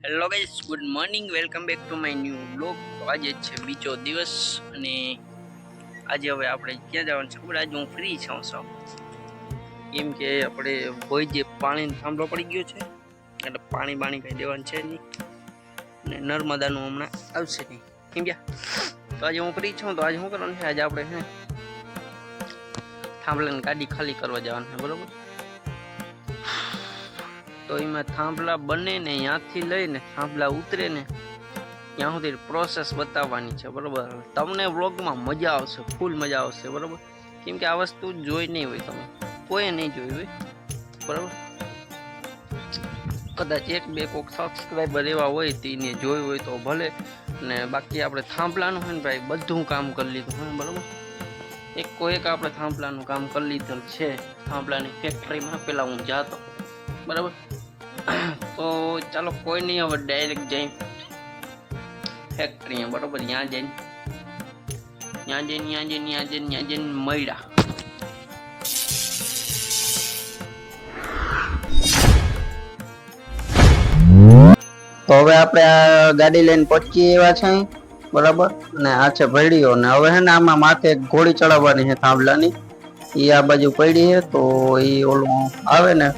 Hello guys, good morning, welcome back to my new blog. આજે છે બીજો દિવસ અને આજે હવે આપણે ક્યાં જવાનું છે ખબર? આજે હું ફ્રી છું સૌ કેમ કે આપણે હોય જે પાણીનો થાંભલો પડી ગયો છે એટલે પાણી કંઈ દેવાનું છે નહીં ને નર્મદાનું હમણાં આવશે નહીં કેમ કે તો આજે હું ફ્રી છું. તો આજે શું કરવાનું છે? આજે આપણે છે થાંભલાની ગાડી ખાલી કરવા જવાનું છે, બરાબર? તો એમાં થાંભલા બને ને ત્યાંથી લઈને થાંભલા ઉતરે ને ત્યાં સુધી પ્રોસેસ બતાવવાની છે, બરાબર? તમને વ્લોગમાં મજા આવશે, ફૂલ મજા આવશે, બરાબર? કેમ કે આ વસ્તુ જોઈ નહીં હોય, તમે કોઈ નહીં જોઈ હોય, બરાબર? કદાચ એક બે કોઈક સબસ્ક્રાઈબર એવા હોય તેને જોયું હોય તો ભલે, ને બાકી આપણે થાંભલાનું હોય ને ભાઈ બધું કામ કરી લીધું હોય, બરાબર? એક આપણે થાંભલાનું કામ કરી લીધેલ છે. થાંભલાની ફેક્ટરીમાં પેલા હું જાતો, બરાબર? તો ચાલો કોઈ નહીં, હવે ડાયરેક્ટ જઈ ફેક્ટરી, બરાબર? ત્યાં જઈને મળ્યા. તો હવે આપણે આ ગાડી લઈને પહોંચી એવા છે, બરાબર? ને આ છે ભેડીઓ ને હવે હે ને આમાં માથે એક ઘોડી ચડાવવાની છે થાંભલાની. એ આ બાજુ પડી છે તો એ ઓલું આવે ને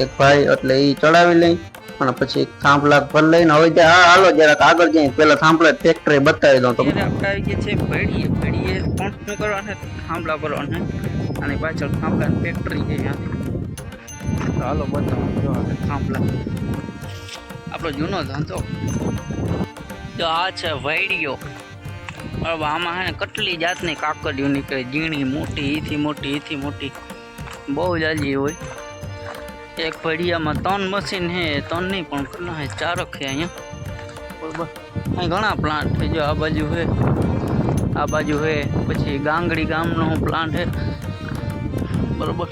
એક ભાઈ, એટલે એ ચડાવી લઈ અને પછી થાંભલા પર લઈને હવે ત્યાં હાલો જરાક આગળ જઈ પેલા થાંભલા ફેક્ટરી બતાવી દઉં તમને. આપણે આવી ગયા છે ભેડીએ પણ શું કરવાનું? થાંભલા ભરવાનું અને પાછળ થાંભલાની ફેક્ટરી છે ત્યાંથી. તો હાલો બતાવો. જો થાંભલા આપણો જૂનો ધંધો. જો આ છે વાયડીઓ, બરાબર? આમાં હે ને કેટલી જાતની કાકડીઓ નીકળે, ઝીણી મોટી, એથી મોટી બહુ જાજી હોય. એક ભડિયામાં 3 મશીન છે, 3 નહીં પણ કેટલા છે, 4 છે અહીંયા, બરાબર? અહીં ઘણા પ્લાન્ટ છે. જો આ બાજુ છે, પછી ગાંગડી ગામનો પ્લાન્ટ છે, બરાબર?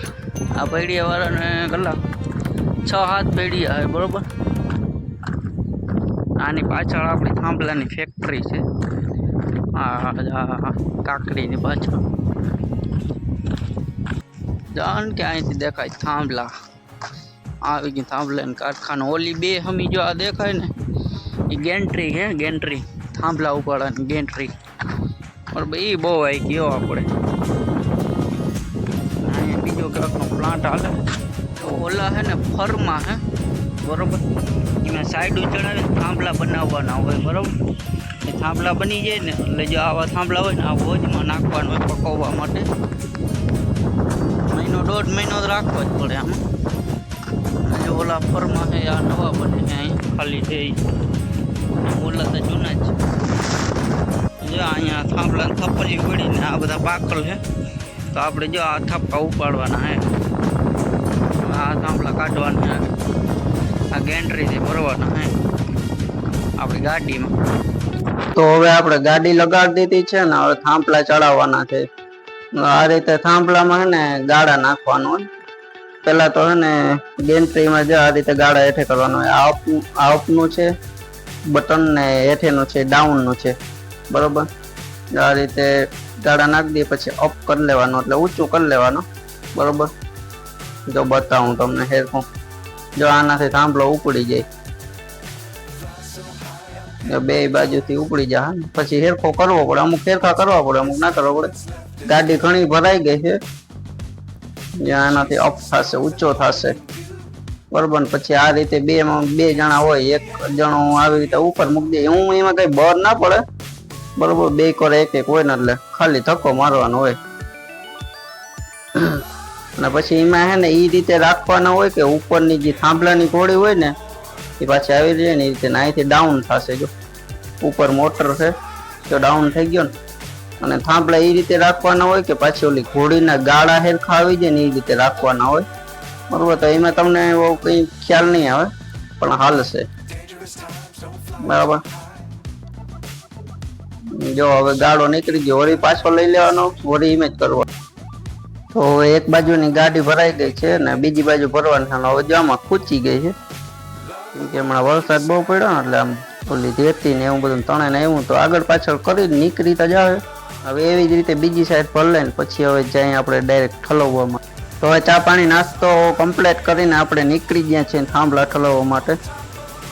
આ ભેડિયાવાળાને કેટલા 6-7 ભેડિયા છે, બરાબર? આની પાછળ આપણી થાંભલાની ફેક્ટરી છે. કાકડીની પાછળ જાણ કે અહીંથી દેખાય થાંભલા. આવી ગયું થાંભલાનું કારખાનું. ઓલી બે હમી જો આ દેખાય ને એ ગેન્ટ્રી છે, ગેન્ટ્રી થાંભલા ઉપાડવાની ગેન્ટ્રી, બરાબર? એ બહુ આવી ગયો આપણે. અહીંયા બીજો ક્યાંકનો પ્લાન્ટ હાલે. તો ઓલા છે ને ફરમાં હે, બરાબર? એમાં સાઈડ ચડાવીને થાંભલા બનાવવાના હોય, બરાબર? એ થાંભલા બની જાય ને એટલે જો આવા થાંભલા હોય ને આ વોજમાં નાખવાનું હોય પકવવા માટે. 1.5 મહિનો તો રાખવો જ પડે આમાં. અને ઓલા ફરમાં છે આ નવા બને છે, અહીંયા ખાલી છે, ઓલા તો જૂના જ છે. જો અહીંયા થાંભલા થપ્પલી પડીને આ બધા પાકલ છે, તો આપણે જો આ થપ્પા ઉપાડવાના છે, આ થાંભલા કાઢવાના છે, આ ગેન્ટ્રીથી ભરવાના છે આપણી ગાડીમાં. તો હવે આપણે ગાડી લગાડી દીધી છે ને હવે થાંભલા ચડાવવાના છે. આ રીતે થાંભલામાં હે ને ગાળા નાખવાનો હોય. પેલા તો હે ને ગેન્ટ્રીમાં જો આ રીતે ગાળા હેઠે કરવાનો હોય. આ અપનું છે બટન ને હેઠેનું છે ડાઉનનું છે, બરોબર? આ રીતે ગાળા નાખી દઈએ પછી અપ કરી લેવાનો, એટલે ઊંચું કરી લેવાનો, બરોબર? જો બતાવું તમને હેરખું. જો આનાથી થાંભલો ઉપડી જાય, બે બાજુથી ઉપડી જાય. પછી હેરખો કરવો પડે, અમુક હેરખા કરવા પડે, અમુક ના કરવા પડે. ગાડી ઘણી ભરાઈ ગઈ છે, આનાથી અપ થશે, ઊંચો થશે, બરોબર? પછી આ રીતે બે જણા હોય, એક જણો આવી રીતે ઉપર મૂકી દે. હું એમાં કઈ બર ના પડે, બરોબર? બે કરે એક હોય ને એટલે ખાલી ધક્કો મારવાનો હોય. અને પછી એમાં હે ને એ રીતે રાખવાના હોય કે ઉપરની જે થાંભલાની ઘોડી હોય ને એ પાછી આવી જાય ને એ રીતે અહીંથી ડાઉન થશે. જો ઉપર મોટર છે તો ડાઉન થઈ ગયો ને. અને થાંભલા એ રીતે રાખવાના હોય કે પાછી ઓલી ઘોડીના ગાળા હેરખા આવી જાય ને એ રીતે રાખવાના હોય, બરોબર? તો એમાં તમને એવો કઈ ખ્યાલ નહીં આવે પણ હાલશે, બરાબર? જો હવે ગાળો નીકળી ગયો, વળી પાછો લઈ લેવાનો, વળી ઇમેજ કરવાનો. તો એક બાજુની ગાડી ભરાઈ ગઈ છે ને બીજી બાજુ ભરવાની છે. હવે જો આમાં ખૂચી ગઈ છે કેમ કે હમણાં વરસાદ બહુ પડ્યો ને એટલે આમ ઓલી ધેતી ને એવું બધું તણે ને એવું તો આગળ પાછળ કરી નીકળી તો જાવે. હવે એવી જ રીતે બીજી સાઈડ ભર લઈને પછી હવે જાય આપણે ડાયરેક્ટ ઠલવવામાં. તો હવે ચા પાણી નાસ્તો કમ્પ્લીટ કરીને આપણે નીકળી ગયા છીએ થાંભલા ઠલવવા માટે.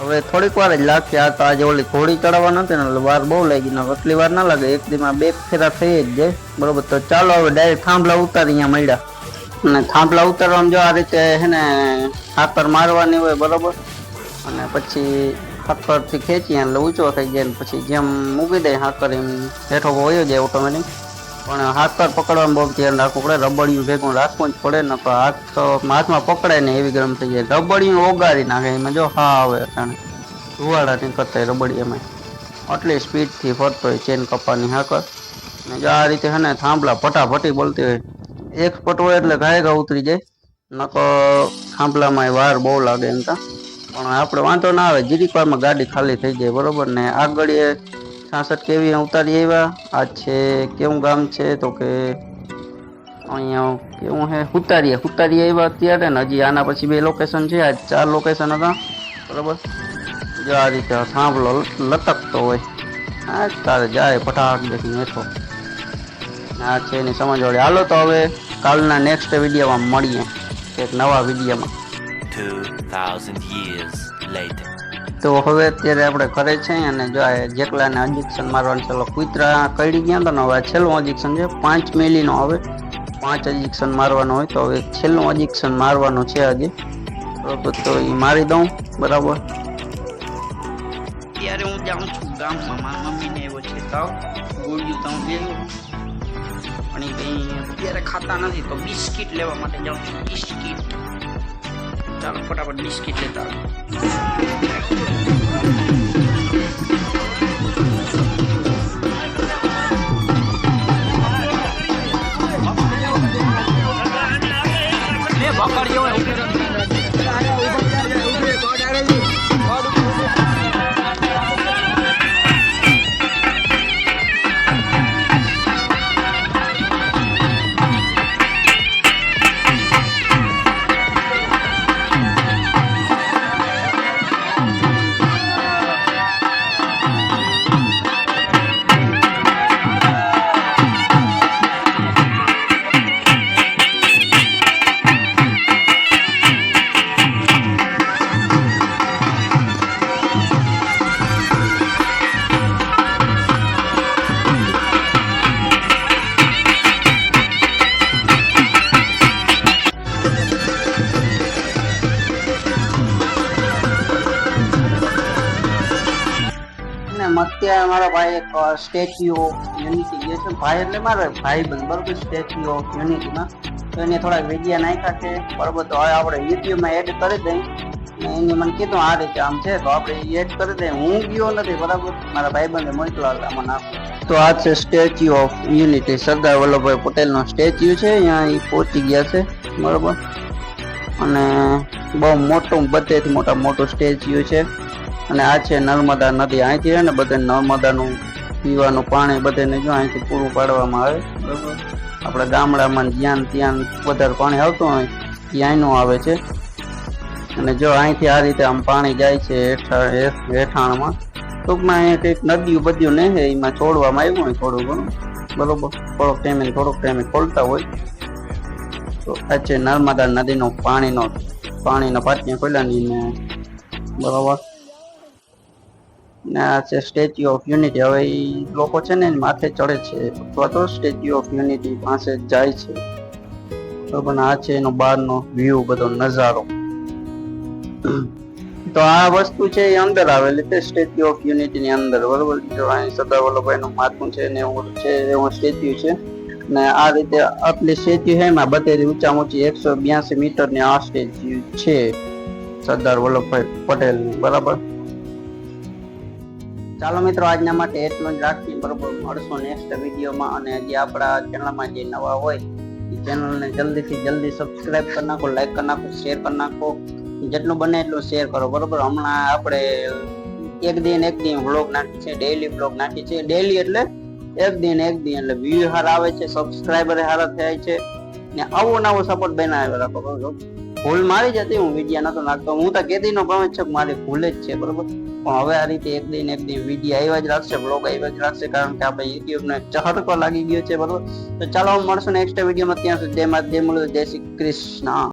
હવે થોડીક વાર જ લાગશે. આ તો આજે ઓલી ઘોડી ચડાવવા નથી ને એટલે વાર બહુ લાગી ને એટલી વાર ના લાગે, એક દીમાં 2 ફેરા થઈ જ જાય. બરોબર, તો ચાલો હવે ડાયરેક્ટ થાંભલા ઉતારી અહીંયા મળ્યા. અને થાંભલા ઉતારવામાં જો આ રીતે હે ને હાકર મારવાની હોય. બરોબર, અને પછી હાકરથી ખેંચી એટલે ઊંચો થઈ જાય ને પછી જેમ મૂકી દે હાકર એમ હેઠો વયો જાય ઓટોમેટિક. પણ હાકર પકડવામાં બહુ ધ્યાન રાખવું પડે, રબડિયું ભેગું રાખવું જ પડે ને, તો હાથ તો હાથમાં પકડાય ને એવી ગરમ થઈ જાય. રબડિયું ઓગાળી નાખે એમાં જો હા આવે અટાણે ધુવાડા નીકળતા રબડિયામાં આટલી સ્પીડથી ફરતો હોય ચેન કપાની હાકર. ને જો આ રીતે હે ને થાંભલા ફટાફટી બોલતી હોય. એક સ્પોટ હોય એટલે ઘાયગા ઉતરી જાય, નકો થાંભલામાં વાર બહુ લાગે એમ તા. પણ આપણે વાંધો ના આવે, જીરીક વારમાં ગાડી ખાલી થઈ જાય. બરોબર ને આગળ 66 કેવી ઉતારી આવ્યા. આ છે કેવું ગામ છે તો કે અહીંયા કેવું હે ઉતારીએ આવ્યા અત્યારે ને હજી આના પછી 2 લોકેશન છે. આજ 4 લોકેશન હતા. બરોબર, જો આ રીતે થાંભલો લટકતો હોય. હા તારે જાય ફટાક દેખી હેઠો. આ છે એની સમજવાળી. હાલો તો હવે કાલના નેક્સ્ટ વિડીયોમાં મળીએ એક નવા વિડીયોમાં. 2000 years later. તો હવે અત્યારે આપણે ઘરે છે અને જો આ જેકલાને ઇન્જેક્શન મારવાનું ચાલો કૂતરા કઈડી ગયા હતા ને હવે છેલ્લું ઇન્જેક્શન છે 5 મિલીનો આવે. 5 ઇન્જેક્શન મારવાનો હોય તો હવે છેલ્લું ઇન્જેક્શન મારવાનું છે આજે. બરોબર, તો એ મારી દઉં. બરાબર, ત્યારે હું જાઉં છું ગામમાં, મારા મમ્મીને એવો છે તાવ, ગોળીઓ તો હું લેવું પણ એ કંઈ અત્યારે ખાતા નથી તો બિસ્કિટ લેવા માટે જાઉં છું. બિસ્કિટ, ચાલો ફટાફટ બિસ્કિટ લેતા અત્યારે મારા ભાઈ એક સ્ટેચ્યુ ઓફ યુનિટી જે છે, ભાઈ એટલે મારા ભાઈ બંધ. બરોબર, સ્ટેચ્યુ ઓફ યુનિટીમાં તો એને થોડાક વિડીયો નાખ્યા છે. બરોબર, તો હવે આપણે યુટ્યુબમાં એડ કરી દઈએ. એને મને કીધું આ રીતે આમ છે તો આપણે એડ કરી દઈએ. હું ગયો નથી. બરાબર, મારા ભાઈ બંધે મોકલા આમાં નાખો. તો આ છે statue of unity, Sardar Vallabhbhai પટેલનો સ્ટેચ્યુ છે. અહીંયા એ પહોંચી ગયા છે. બરોબર, અને બહુ મોટું, બધેથી મોટું સ્ટેચ્યુ છે. અને આ છે નર્મદા નદી. અહીંથી ને બધે નર્મદાનું પીવાનું પાણી બધાને જો અહીંથી પૂરું પાડવામાં આવે. બરાબર, આપણા ગામડામાં જ્યાં ત્યાં વધારે પાણી આવતું હોય ત્યાંનું આવે છે. અને જો અહીંથી આ રીતે આમ પાણી જાય છે હેઠાણમાં. ટૂંકમાં અહીંયા કંઈક નદીઓ બધું નહીં છે, એમાં છોડવામાં આવ્યું હોય થોડું ઘણું. બરોબર, થોડોક ટાઈમે ખોલતા હોય. તો આ છે નર્મદા નદીનો પાણીનો પાટિયા ખોલ્યાની ને. બરોબર, ને આ છે સ્ટેચ્યુ ઓફ યુનિટી. હવે એ લોકો છે ને માથે ચડે છે અથવા તો સ્ટેચ્યુ ઓફ યુનિટી પાસે જાય છે. બરોબર, આ છે એનો બહારનો વ્યૂ, બધો નજારો. તો આ વસ્તુ છે એ અંદર આવેલી છે સ્ટેચ્યુ ઓફ યુનિટી ની અંદર. બરોબર, જો અહીં સરદાર વલ્લભભાઈ નું માથું છે ને એવું છે, એવો સ્ટેચ્યુ છે. ને આ રીતે આટલી સ્ટેચ્યુ છે એમાં બધેથી ઊંચામાં ઊંચી 182 મીટરની આ સ્ટેચ્યુ છે સરદાર વલ્લભભાઈ પટેલની. બરાબર, ચાલો મિત્રો આજના માટે એટલું જ રાખીએ. બરોબર, મળશું નેક્સ્ટ વિડીયોમાં. અને હજી આપણા ચેનલમાં જે નવા હોય એ ચેનલને જલ્દીથી જલ્દી સબસ્ક્રાઇબ કરી નાખો, લાઈક કરી નાખો, શેર કરી નાખો. જેટલું બને એટલું શેર કરો. બરોબર, હમણાં આપણે એક દિન વ્લોગ નાખી છે, ડેઈલી વ્લોગ નાખી છે. ડેઈલી એટલે એક દિન એટલે વ્યૂ હારા આવે છે, સબસ્ક્રાઇબર હારા થાય છે ને આવો નવો સપોર્ટ બનાવી રાખો. બરોબર, ભૂલ મારી જતી, હું વિડીયો નતો નાખતો. હું તો કેદી નો કહું છું મારી ભૂલ જ છે. બરોબર, પણ હવે આ રીતે એક દિન વિડીયો આવ્યા જ રાખશે, બ્લોગ આવ્યા જ રાખશે, કારણ કે આપણે યુટ્યુબ ને ચહડકો લાગી ગયો છે. બરોબર, તો ચાલો મળશું નેક્સ્ટ વિડીયોમાં. ત્યાં સુધી જય માતા, જય મુરલી, જય શ્રી કૃષ્ણ.